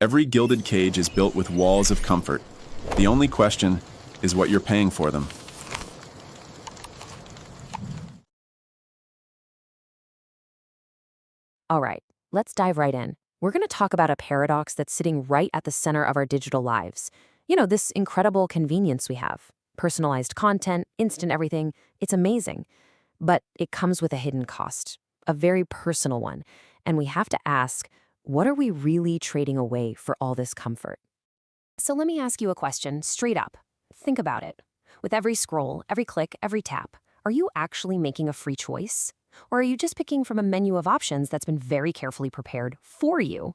Every gilded cage is built with walls of comfort. The only question is what you're paying for them. All right, let's dive right in. We're going to talk about a paradox that's sitting right at the center of our digital lives. This incredible convenience we have. Personalized content, instant everything, it's amazing. But it comes with a hidden cost, a very personal one. And we have to ask, what are we really trading away for all this comfort? So let me ask you a question straight up. Think about it. With every scroll, every click, every tap, are you actually making a free choice? Or are you just picking from a menu of options that's been very carefully prepared for you?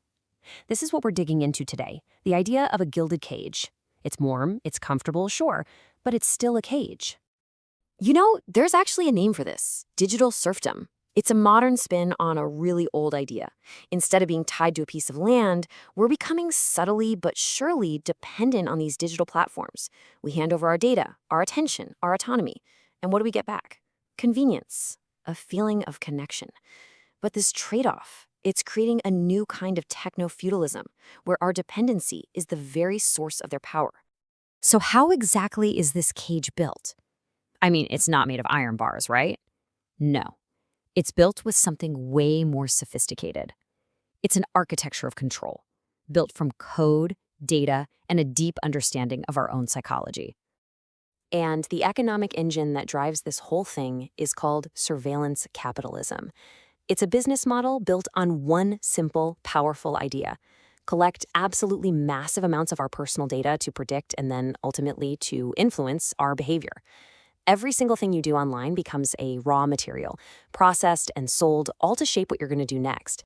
This is what we're digging into today, the idea of a gilded cage. It's warm, it's comfortable, sure, but it's still a cage. There's actually a name for this, digital serfdom. It's a modern spin on a really old idea. Instead of being tied to a piece of land, we're becoming subtly but surely dependent on these digital platforms. We hand over our data, our attention, our autonomy. And what do we get back? Convenience, a feeling of connection. But this trade-off, it's creating a new kind of technofeudalism, where our dependency is the very source of their power. So how exactly is this cage built? I mean, it's not made of iron bars, right? No. It's built with something way more sophisticated. It's an architecture of control, built from code, data, and a deep understanding of our own psychology. And the economic engine that drives this whole thing is called surveillance capitalism. It's a business model built on one simple, powerful idea: collect absolutely massive amounts of our personal data to predict and then ultimately to influence our behavior. Every single thing you do online becomes a raw material, processed and sold, all to shape what you're going to do next.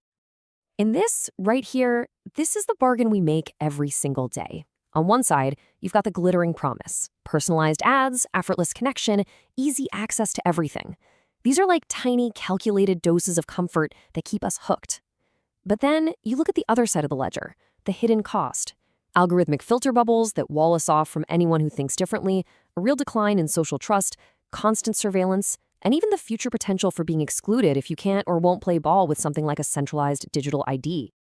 In this, right here, this is the bargain we make every single day. On one side, you've got the glittering promise: personalized ads, effortless connection, easy access to everything. These are like tiny, calculated doses of comfort that keep us hooked. But then you look at the other side of the ledger, the hidden cost. Algorithmic filter bubbles that wall us off from anyone who thinks differently, a real decline in social trust, constant surveillance, and even the future potential for being excluded if you can't or won't play ball with something like a centralized digital ID.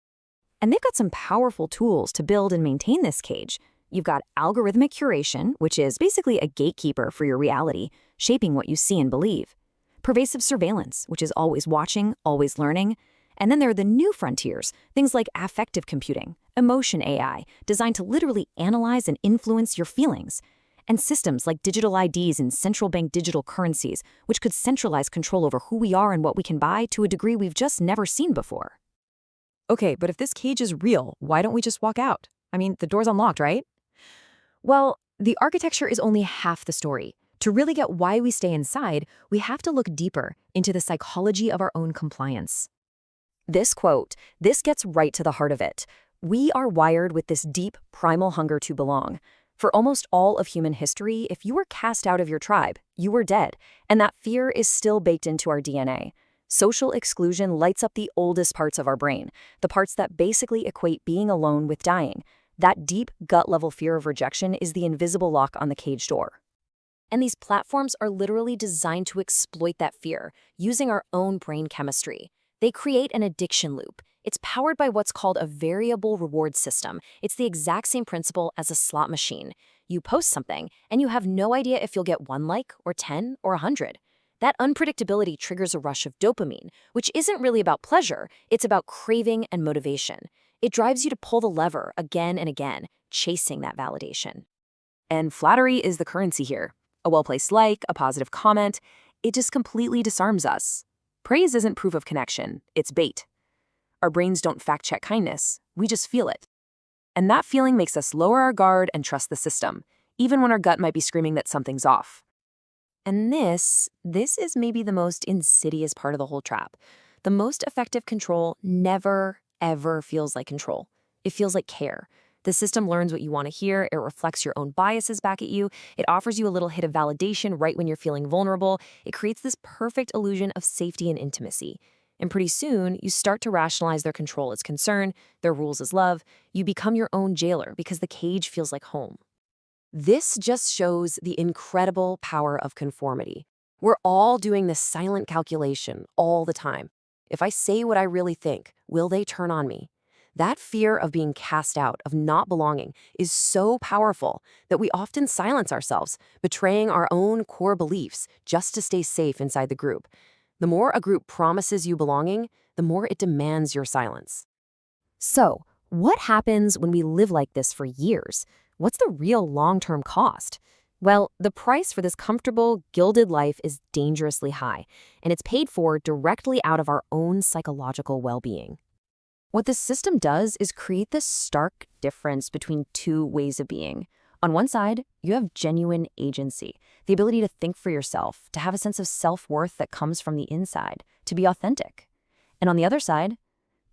And they've got some powerful tools to build and maintain this cage. You've got algorithmic curation, which is basically a gatekeeper for your reality, shaping what you see and believe. Pervasive surveillance, which is always watching, always learning. And then there are the new frontiers, things like affective computing, emotion AI, designed to literally analyze and influence your feelings. And systems like digital IDs and central bank digital currencies, which could centralize control over who we are and what we can buy to a degree we've just never seen before. Okay, but if this cage is real, why don't we just walk out? I mean, the door's unlocked, right? Well, the architecture is only half the story. To really get why we stay inside, we have to look deeper into the psychology of our own compliance. This quote, this gets right to the heart of it. We are wired with this deep, primal hunger to belong. For almost all of human history, if you were cast out of your tribe, you were dead, and that fear is still baked into our DNA. Social exclusion lights up the oldest parts of our brain, the parts that basically equate being alone with dying. That deep, gut-level fear of rejection is the invisible lock on the cage door. And these platforms are literally designed to exploit that fear, using our own brain chemistry. They create an addiction loop. It's powered by what's called a variable reward system. It's the exact same principle as a slot machine. You post something, and you have no idea if you'll get 1 like, or 10, or 100. That unpredictability triggers a rush of dopamine, which isn't really about pleasure, it's about craving and motivation. It drives you to pull the lever again and again, chasing that validation. And flattery is the currency here. A well-placed like, a positive comment, it just completely disarms us. Praise isn't proof of connection, it's bait. Our brains don't fact-check kindness, we just feel it. And that feeling makes us lower our guard and trust the system, even when our gut might be screaming that something's off. And this is maybe the most insidious part of the whole trap. The most effective control never, ever feels like control. It feels like care. The system learns what you want to hear, it reflects your own biases back at you, it offers you a little hit of validation right when you're feeling vulnerable, it creates this perfect illusion of safety and intimacy. And pretty soon, you start to rationalize their control as concern, their rules as love. You become your own jailer because the cage feels like home. This just shows the incredible power of conformity. We're all doing this silent calculation all the time. If I say what I really think, will they turn on me? That fear of being cast out, of not belonging, is so powerful that we often silence ourselves, betraying our own core beliefs just to stay safe inside the group. The more a group promises you belonging, the more it demands your silence. So, what happens when we live like this for years? What's the real long-term cost? Well, the price for this comfortable, gilded life is dangerously high, and it's paid for directly out of our own psychological well-being. What this system does is create this stark difference between two ways of being. On one side, you have genuine agency, the ability to think for yourself, to have a sense of self-worth that comes from the inside, to be authentic. And on the other side,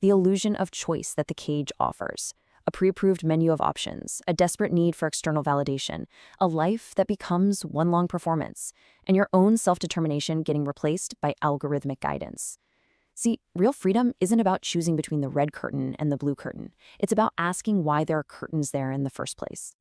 the illusion of choice that the cage offers, a pre-approved menu of options, a desperate need for external validation, a life that becomes one long performance, and your own self-determination getting replaced by algorithmic guidance. See, real freedom isn't about choosing between the red curtain and the blue curtain. It's about asking why there are curtains there in the first place.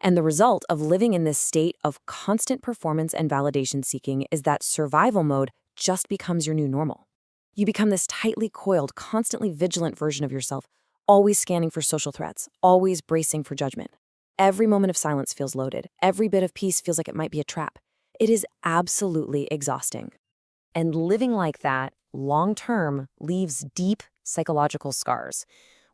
And the result of living in this state of constant performance and validation seeking is that survival mode just becomes your new normal. You become this tightly coiled, constantly vigilant version of yourself, always scanning for social threats, always bracing for judgment. Every moment of silence feels loaded. Every bit of peace feels like it might be a trap. It is absolutely exhausting. And living like that, long-term, leaves deep psychological scars.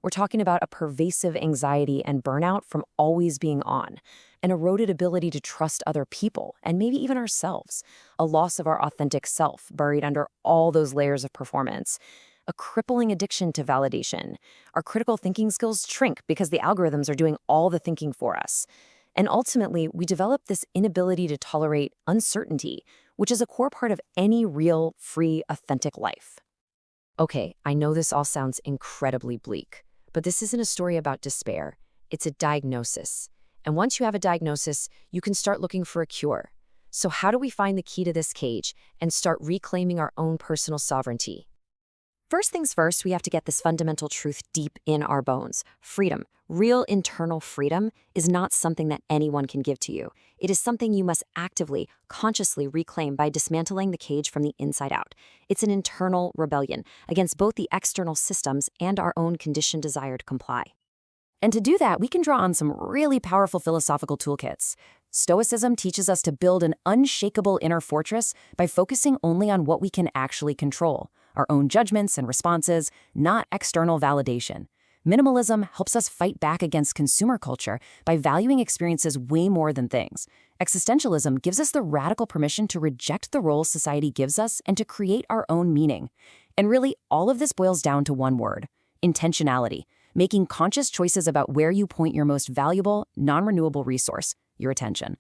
We're talking about a pervasive anxiety and burnout from always being on, an eroded ability to trust other people, and maybe even ourselves, a loss of our authentic self buried under all those layers of performance, a crippling addiction to validation. Our critical thinking skills shrink because the algorithms are doing all the thinking for us. And ultimately, we develop this inability to tolerate uncertainty, which is a core part of any real, free, authentic life. Okay, I know this all sounds incredibly bleak, but this isn't a story about despair. It's a diagnosis. And once you have a diagnosis, you can start looking for a cure. So how do we find the key to this cage and start reclaiming our own personal sovereignty? First things first, we have to get this fundamental truth deep in our bones. Freedom, real internal freedom, is not something that anyone can give to you. It is something you must actively, consciously reclaim by dismantling the cage from the inside out. It's an internal rebellion against both the external systems and our own conditioned desire to comply. And to do that, we can draw on some really powerful philosophical toolkits. Stoicism teaches us to build an unshakable inner fortress by focusing only on what we can actually control, our own judgments and responses, not external validation. Minimalism helps us fight back against consumer culture by valuing experiences way more than things. Existentialism gives us the radical permission to reject the roles society gives us and to create our own meaning. And really, all of this boils down to one word: intentionality. Making conscious choices about where you point your most valuable, non-renewable resource, your attention.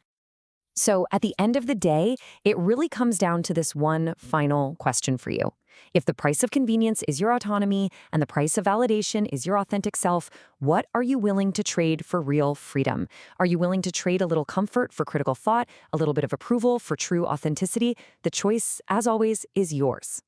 So at the end of the day, it really comes down to this one final question for you. If the price of convenience is your autonomy and the price of validation is your authentic self, what are you willing to trade for real freedom? Are you willing to trade a little comfort for critical thought, a little bit of approval for true authenticity? The choice, as always, is yours.